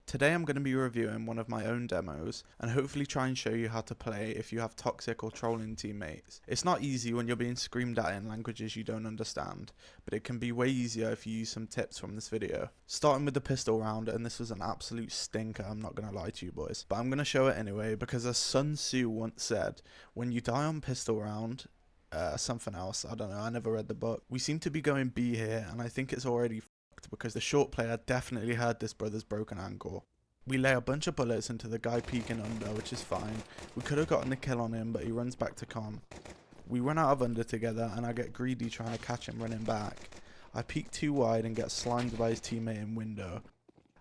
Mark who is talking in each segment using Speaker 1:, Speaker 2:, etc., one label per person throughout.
Speaker 1: Today I'm going to be reviewing one of my own demos and hopefully try and show you how to play if you have toxic or trolling teammates. It's not easy when you're being screamed at in languages you don't understand, but it can be way easier if you use some tips from this video. Starting with the pistol round, and this was an absolute stinker, I'm not going to lie to you boys, but I'm going to show it anyway because as Sun Tzu once said, when you die on pistol round, something else, I don't know, I never read the book. We seem to be going B here, and I think it's already because the short player definitely heard this brother's broken ankle. We lay a bunch of bullets into the guy peeking under, which is fine. We could have gotten a kill on him, but he runs back to con. We run out of under together, and I get greedy trying to catch him running back. I peek too wide and get slimed by his teammate in window.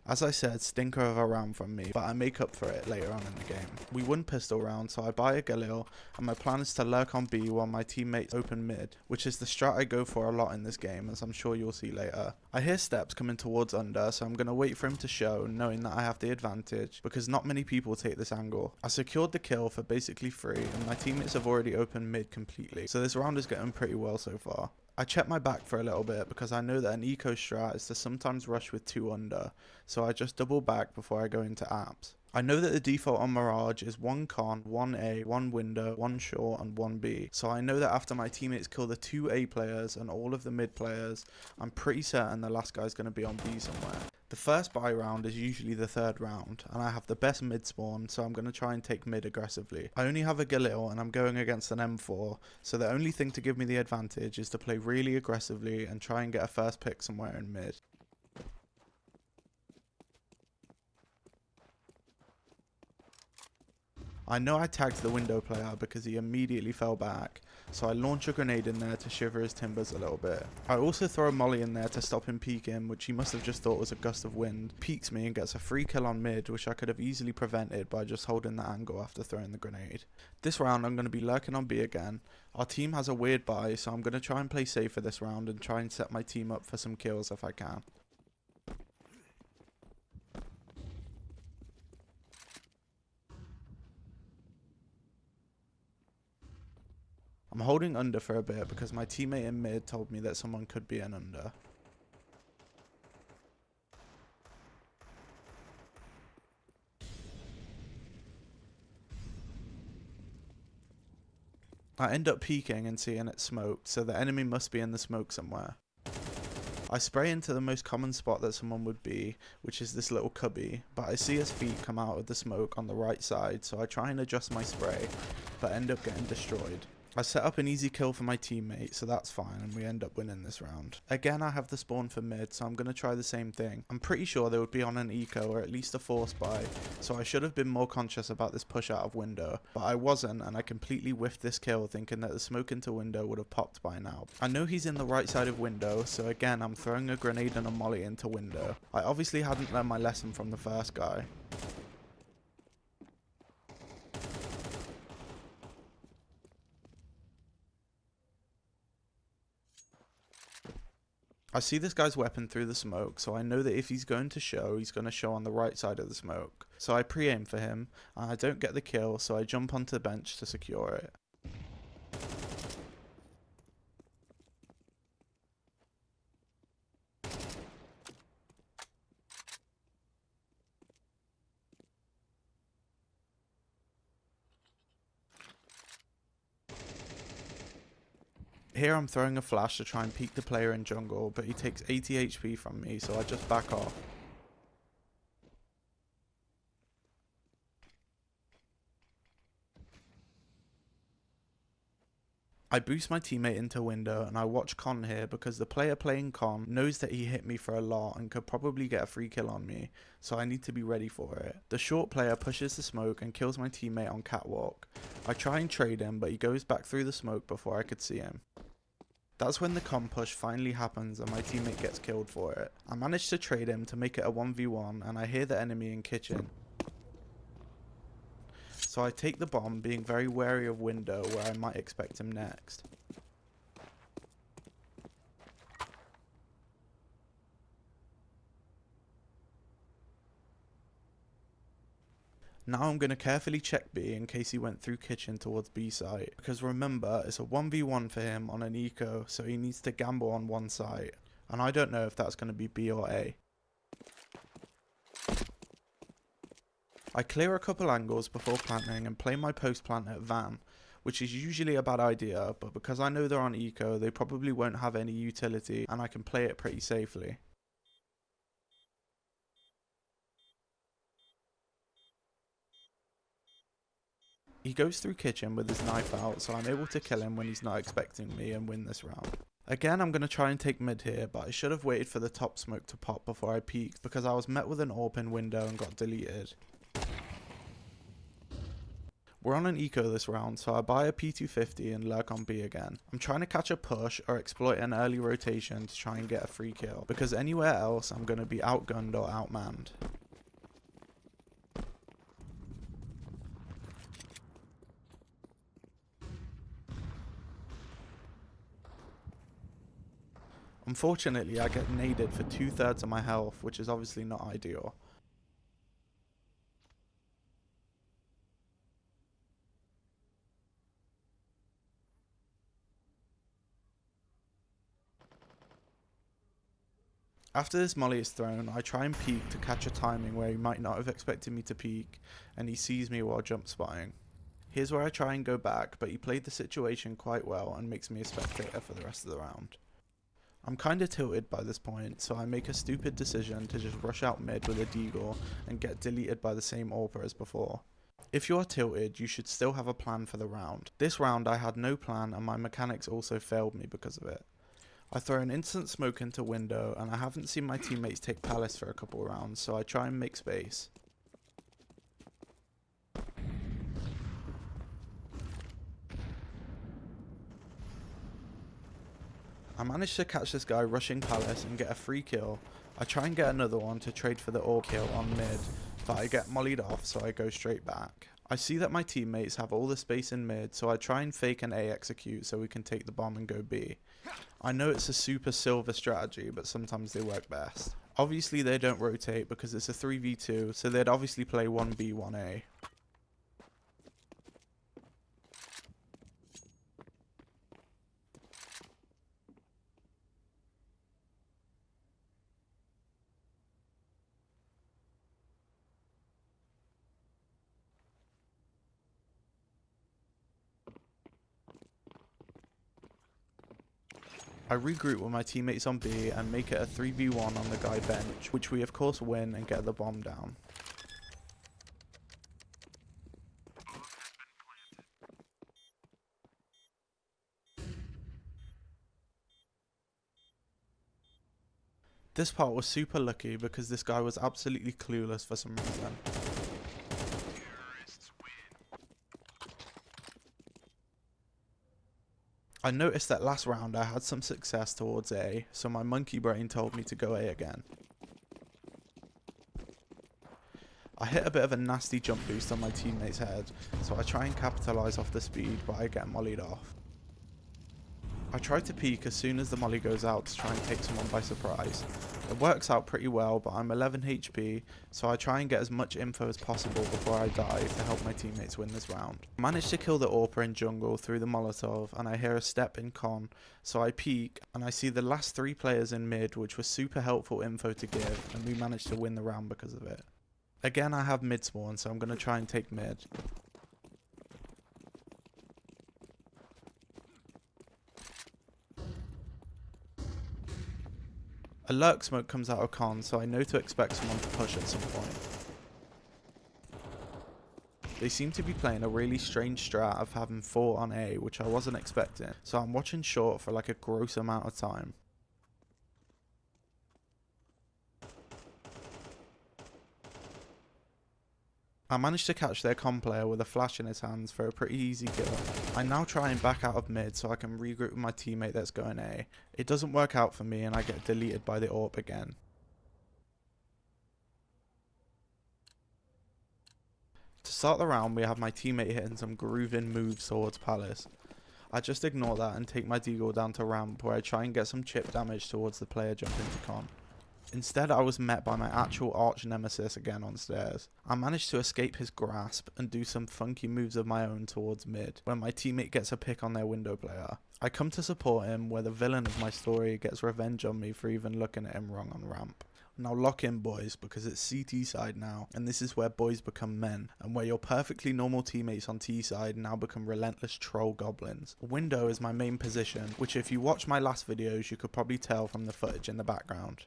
Speaker 1: As I said, stinker of a round from me, but I make up for it later on in the game. We won pistol round, so I buy a Galil, and my plan is to lurk on B while my teammates open mid, which is the strat I go for a lot in this game, as I'm sure you'll see later. I hear steps coming towards under, so I'm going to wait for him to show, knowing that I have the advantage, because not many people take this angle. I secured the kill for basically free, and my teammates have already opened mid completely, so this round is going pretty well so far. I check my back for a little bit because I know that an eco strat is to sometimes rush with 2 under, so I just double back before I go into apps. I know that the default on Mirage is 1 con, 1 A, 1 window, 1 short and 1 B, so I know that after my teammates kill the 2 A players and all of the mid players, I'm pretty certain the last guy's going to be on B somewhere. The first buy round is usually the 3rd round, and I have the best mid spawn, so I'm going to try and take mid aggressively. I only have a Galil and I'm going against an M4, so the only thing to give me the advantage is to play really aggressively and try and get a first pick somewhere in mid. I know I tagged the window player because he immediately fell back, so I launch a grenade in there to shiver his timbers a little bit. I also throw a molly in there to stop him peeking, which he must have just thought was a gust of wind. Peeks me and gets a free kill on mid, which I could have easily prevented by just holding the angle after throwing the grenade. This round I'm going to be lurking on B again. Our team has a weird buy, so I'm going to try and play safe for this round and try and set my team up for some kills if I can. I'm holding under for a bit because my teammate in mid told me that someone could be an under. I end up peeking and seeing it smoked, so the enemy must be in the smoke somewhere. I spray into the most common spot that someone would be, which is this little cubby, but I see his feet come out of the smoke on the right side, so I try and adjust my spray, but end up getting destroyed. I set up an easy kill for my teammate, so that's fine, and we end up winning this round. Again, I have the spawn for mid, so I'm going to try the same thing. I'm pretty sure they would be on an eco or at least a force buy, so I should have been more conscious about this push out of window, but I wasn't, and I completely whiffed this kill thinking that the smoke into window would have popped by now. I know he's in the right side of window, so again I'm throwing a grenade and a molly into window. I obviously hadn't learned my lesson from the first guy. I see this guy's weapon through the smoke, so I know that if he's going to show, he's going to show on the right side of the smoke. So I pre-aim for him, and I don't get the kill, so I jump onto the bench to secure it. Here I'm throwing a flash to try and peek the player in jungle, but he takes 80 HP from me, so I just back off. I boost my teammate into window and I watch con here because the player playing con knows that he hit me for a lot and could probably get a free kill on me, so I need to be ready for it. The short player pushes the smoke and kills my teammate on catwalk. I try and trade him, but he goes back through the smoke before I could see him. That's when the con push finally happens and my teammate gets killed for it. I managed to trade him to make it a 1v1 and I hear the enemy in kitchen. So I take the bomb, being very wary of window where I might expect him next. Now I'm going to carefully check B in case he went through kitchen towards B site, because remember, it's a 1v1 for him on an eco, so he needs to gamble on one site, and I don't know if that's going to be B or A. I clear a couple angles before planting and play my post plant at Van, which is usually a bad idea, but because I know they're on eco, they probably won't have any utility and I can play it pretty safely. He goes through kitchen with his knife out, so I'm able to kill him when he's not expecting me and win this round. Again, I'm going to try and take mid here, but I should have waited for the top smoke to pop before I peeked because I was met with an AWP in window and got deleted. We're on an eco this round, so I buy a P250 and lurk on B again. I'm trying to catch a push or exploit an early rotation to try and get a free kill, because anywhere else I'm going to be outgunned or outmanned. Unfortunately, I get naded for 2/3 of my health, which is obviously not ideal. After this molly is thrown, I try and peek to catch a timing where he might not have expected me to peek, and he sees me while jump spotting. Here's where I try and go back, but he played the situation quite well and makes me a spectator for the rest of the round. I'm kinda tilted by this point, so I make a stupid decision to just rush out mid with a deagle and get deleted by the same AWPer as before. If you are tilted, you should still have a plan for the round. This round I had no plan and my mechanics also failed me because of it. I throw an instant smoke into window and I haven't seen my teammates take palace for a couple rounds, so I try and make space. I managed to catch this guy rushing palace and get a free kill. I try and get another one to trade for the AWP kill on mid, but I get mollied off, so I go straight back. I see that my teammates have all the space in mid, so I try and fake an A execute so we can take the bomb and go B. I know it's a super silver strategy, but sometimes they work best. Obviously they don't rotate because it's a 3v2, so they'd obviously play 1B, 1A. I regroup with my teammates on B and make it a 3v1 on the guy bench, which we of course win and get the bomb down. This part was super lucky because this guy was absolutely clueless for some reason. I noticed that last round I had some success towards A, so my monkey brain told me to go A again. I hit a bit of a nasty jump boost on my teammate's head, so I try and capitalise off the speed, but I get mollied off. I try to peek as soon as the molly goes out to try and take someone by surprise. It works out pretty well, but I'm 11 HP, so I try and get as much info as possible before I die to help my teammates win this round. I managed to kill the AWPer in jungle through the Molotov, and I hear a step in con, so I peek, and I see the last 3 players in mid, which was super helpful info to give, and we managed to win the round because of it. Again, I have mid spawn, so I'm going to try and take mid. A lurk smoke comes out of con, so I know to expect someone to push at some point. They seem to be playing a really strange strat of having 4 on A, which I wasn't expecting, so I'm watching short for like a gross amount of time. I managed to catch their con player with a flash in his hands for a pretty easy kill. I now try and back out of mid so I can regroup with my teammate that's going A. It doesn't work out for me and I get deleted by the AWP again. To start the round, we have my teammate hitting some grooving moves towards Palace. I just ignore that and take my deagle down to ramp where I try and get some chip damage towards the player jumping to con. Instead, I was met by my actual arch nemesis again on stairs. I managed to escape his grasp and do some funky moves of my own towards mid, when my teammate gets a pick on their window player. I come to support him, where the villain of my story gets revenge on me for even looking at him wrong on ramp. Now lock in, boys, because it's CT side now, and this is where boys become men, and where your perfectly normal teammates on T side now become relentless troll goblins. Window is my main position, which if you watch my last videos you could probably tell from the footage in the background.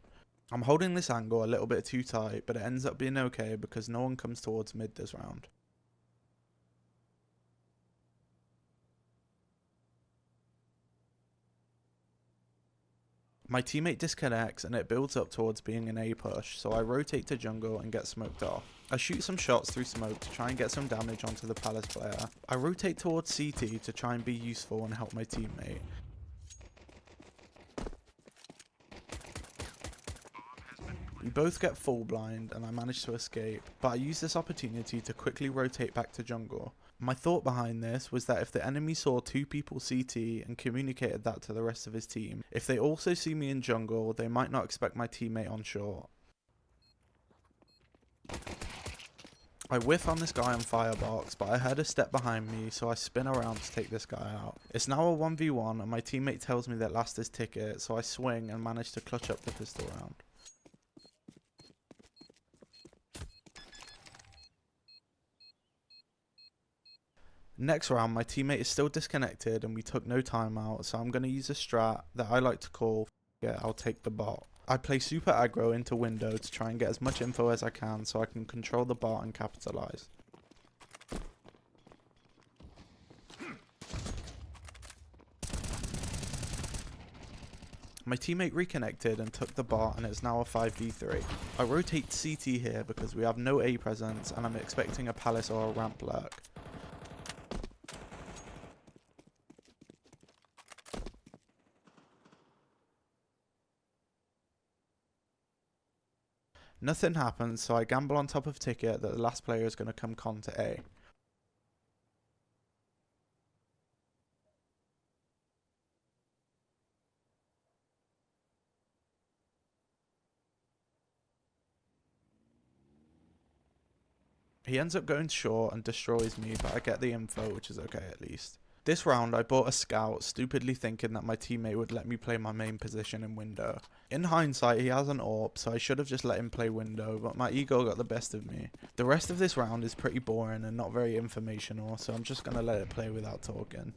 Speaker 1: I'm holding this angle a little bit too tight, but it ends up being okay because no one comes towards mid this round. My teammate disconnects and it builds up towards being an A push, so I rotate to jungle and get smoked off. I shoot some shots through smoke to try and get some damage onto the Palace player. I rotate towards CT to try and be useful and help my teammate. We both get full blind and I manage to escape, but I use this opportunity to quickly rotate back to jungle. My thought behind this was that if the enemy saw 2 people CT and communicated that to the rest of his team, if they also see me in jungle, they might not expect my teammate on short. I whiff on this guy on firebox, but I heard a step behind me, so I spin around to take this guy out. It's now a 1v1 and my teammate tells me that last is ticket, so I swing and manage to clutch up the pistol round. Next round, my teammate is still disconnected and we took no timeout, so I'm going to use a strat that I like to call, yeah, I'll take the bot. I play super aggro into window to try and get as much info as I can so I can control the bot and capitalize. My teammate reconnected and took the bot and it's now a 5v3. I rotate CT here because we have no A presence and I'm expecting a Palace or a ramp lurk. Nothing happens, so I gamble on top of ticket that the last player is going to come con to A. He ends up going short and destroys me, but I get the info, which is okay at least. This round I bought a scout, stupidly thinking that my teammate would let me play my main position in window. In hindsight he has an AWP, so I should have just let him play window, but my ego got the best of me. The rest of this round is pretty boring and not very informational, so I'm just gonna let it play without talking.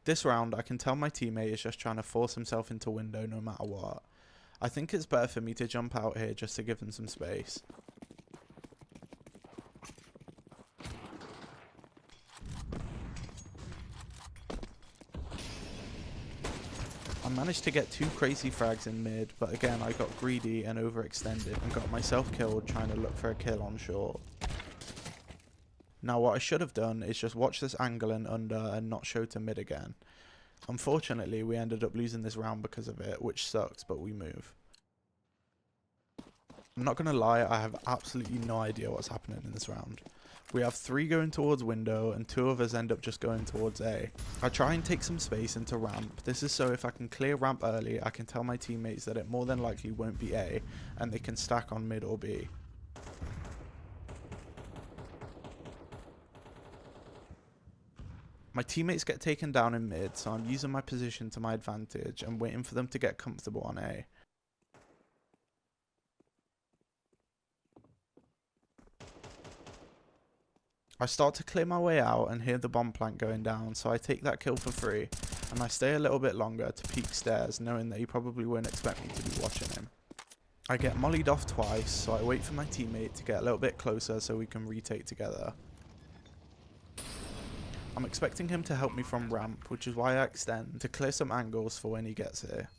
Speaker 1: This round, I can tell my teammate is just trying to force himself into window no matter what. I think it's better for me to jump out here just to give him some space. I managed to get 2 crazy frags in mid, but again I got greedy and overextended and got myself killed trying to look for a kill on short. Now what I should have done is just watch this angle and under and not show to mid again. Unfortunately we ended up losing this round because of it, which sucks, but we move. I'm not gonna lie, I have absolutely no idea what's happening in this round. We have 3 going towards window and 2 of us end up just going towards A. I try and take some space into ramp. This is so if I can clear ramp early I can tell my teammates that it more than likely won't be A and they can stack on mid or B. My teammates get taken down in mid, so I'm using my position to my advantage and waiting for them to get comfortable on A. I start to clear my way out and hear the bomb plant going down, so I take that kill for free, and I stay a little bit longer to peek stairs, knowing that he probably won't expect me to be watching him. I get mollied off twice, so I wait for my teammate to get a little bit closer so we can retake together. I'm expecting him to help me from ramp, which is why I extend to clear some angles for when he gets here.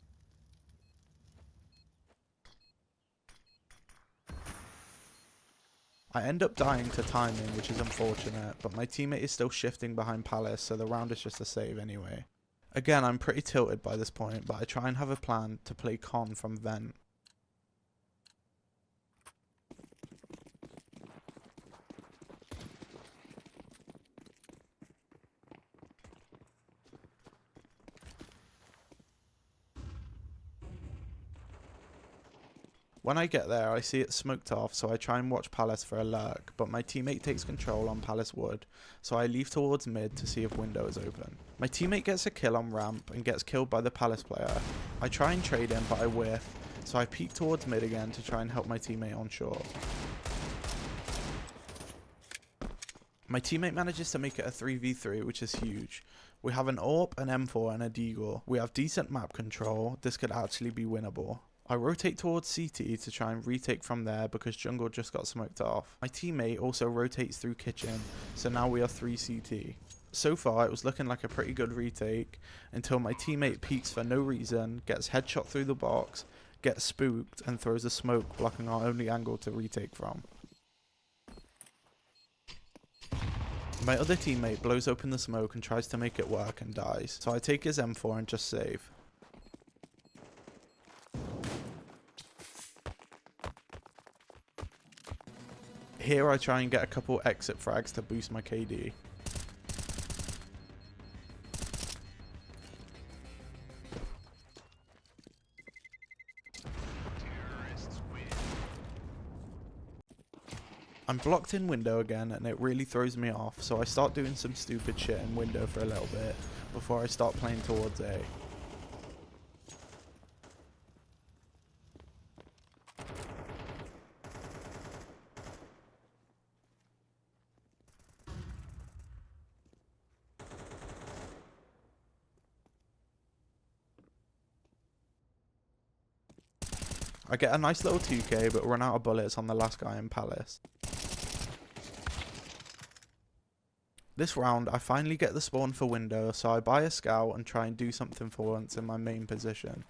Speaker 1: I end up dying to timing, which is unfortunate, but my teammate is still shifting behind Palace, so the round is just a save anyway. Again, I'm pretty tilted by this point, but I try and have a plan to play con from vent. When I get there, I see it smoked off, so I try and watch Palace for a lurk, but my teammate takes control on Palace wood, so I leave towards mid to see if window is open. My teammate gets a kill on ramp and gets killed by the Palace player. I try and trade him, but I whiff, so I peek towards mid again to try and help my teammate on short. My teammate manages to make it a 3v3, which is huge. We have an AWP, an M4 and a Deagle. We have decent map control. This could actually be winnable. I rotate towards CT to try and retake from there because jungle just got smoked off. My teammate also rotates through kitchen, so now we are 3 CT. So far it was looking like a pretty good retake until my teammate peeks for no reason, gets headshot through the box, gets spooked and throws a smoke blocking our only angle to retake from. My other teammate blows open the smoke and tries to make it work and dies, so I take his M4 and just save. Here I try and get a couple exit frags to boost my KD. I'm blocked in window again and it really throws me off, so I start doing some stupid shit in window for a little bit before I start playing towards A. I get a nice little 2k but run out of bullets on the last guy in Palace. This round I finally get the spawn for window, so I buy a scout and try and do something for once in my main position.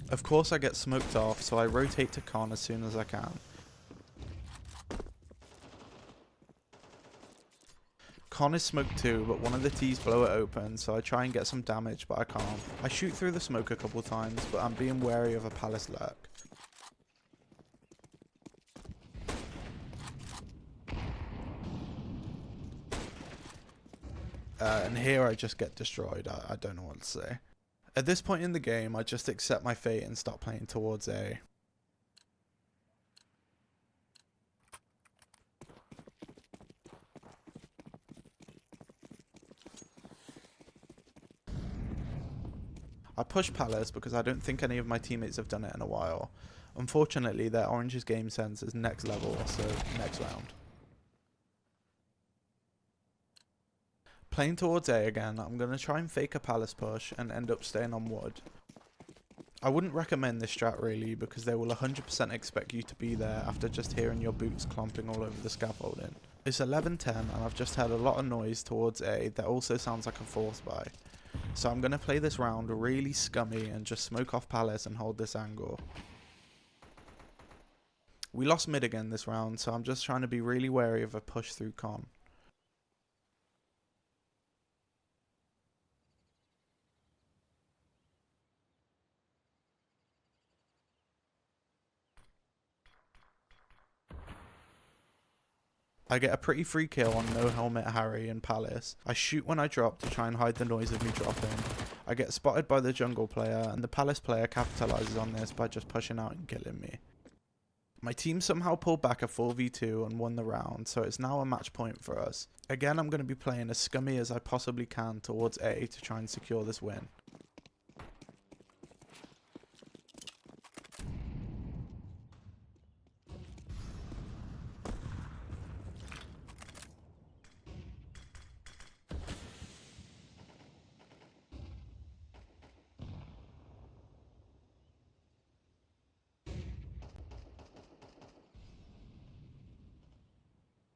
Speaker 1: Of course I get smoked off, so I rotate to con as soon as I can. Con is smoked too, but one of the T's blow it open, so I try and get some damage, but I can't. I shoot through the smoke a couple times, but I'm being wary of a Palace lurk. And here I just get destroyed. I don't know what to say. At this point in the game, I just accept my fate and start playing towards A. I push Palace because I don't think any of my teammates have done it in a while. Unfortunately, their Orange's game sense is next level, so next round. Playing towards A again, I'm going to try and fake a Palace push and end up staying on wood. I wouldn't recommend this strat really because they will 100% expect you to be there after just hearing your boots clomping all over the scaffolding. It's 11:10 and I've just heard a lot of noise towards A that also sounds like a force buy. So I'm going to play this round really scummy and just smoke off Palace and hold this angle. We lost mid again this round, so I'm just trying to be really wary of a push through con. I get a pretty free kill on no helmet Harry and Palace. I shoot when I drop to try and hide the noise of me dropping. I get spotted by the jungle player and the Palace player capitalizes on this by just pushing out and killing me. My team somehow pulled back a 4v2 and won the round, so it's now a match point for us. Again, I'm going to be playing as scummy as I possibly can towards A to try and secure this win.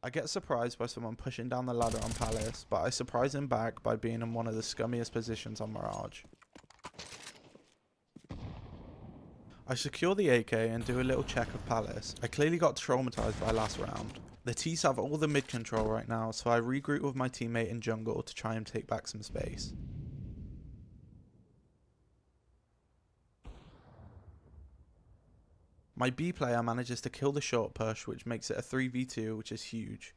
Speaker 1: I get surprised by someone pushing down the ladder on Palace, but I surprise him back by being in one of the scummiest positions on Mirage. I secure the AK and do a little check of Palace. I clearly got traumatized by last round. The T's have all the mid control right now, so I regroup with my teammate in jungle to try and take back some space. My B player manages to kill the short push, which makes it a 3v2, which is huge.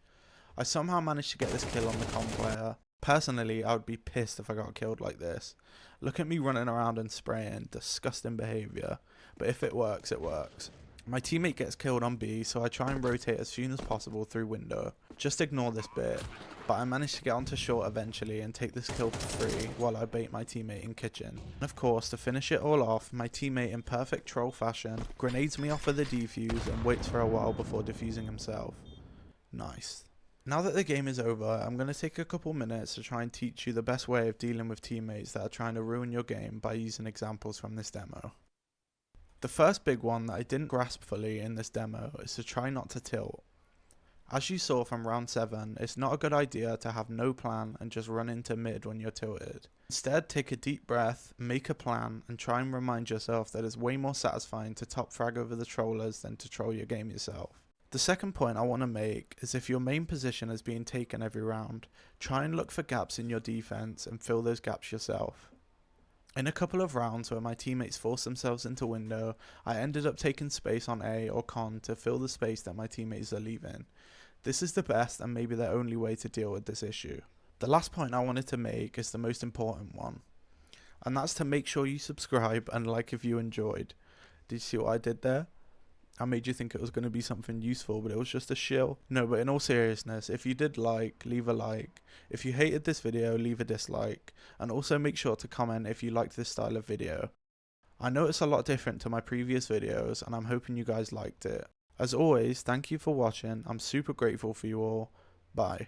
Speaker 1: I somehow managed to get this kill on the con player. Personally, I would be pissed if I got killed like this. Look at me running around and spraying, disgusting behaviour, but if it works, it works. My teammate gets killed on B, so I try and rotate as soon as possible through window. Just ignore this bit, but I managed to get onto short eventually and take this kill for free while I bait my teammate in kitchen. And of course, to finish it all off, my teammate in perfect troll fashion grenades me off of the defuse and waits for a while before defusing himself. Nice. Now that the game is over, I'm going to take a couple minutes to try and teach you the best way of dealing with teammates that are trying to ruin your game by using examples from this demo. The first big one that I didn't grasp fully in this demo is to try not to tilt. As you saw from round 7, it's not a good idea to have no plan and just run into mid when you're tilted. Instead, take a deep breath, make a plan, and try and remind yourself that it's way more satisfying to top frag over the trollers than to troll your game yourself. The second point I want to make is if your main position is being taken every round, try and look for gaps in your defense and fill those gaps yourself. In a couple of rounds where my teammates forced themselves into window, I ended up taking space on A or con to fill the space that my teammates are leaving. This is the best and maybe the only way to deal with this issue. The last point I wanted to make is the most important one, and that's to make sure you subscribe and like if you enjoyed. Did you see what I did there? I made you think it was going to be something useful, but it was just a shill. No, but in all seriousness, if you did like, leave a like. If you hated this video, leave a dislike. And also make sure to comment if you liked this style of video. I know it's a lot different to my previous videos, and I'm hoping you guys liked it. As always, thank you for watching. I'm super grateful for you all. Bye.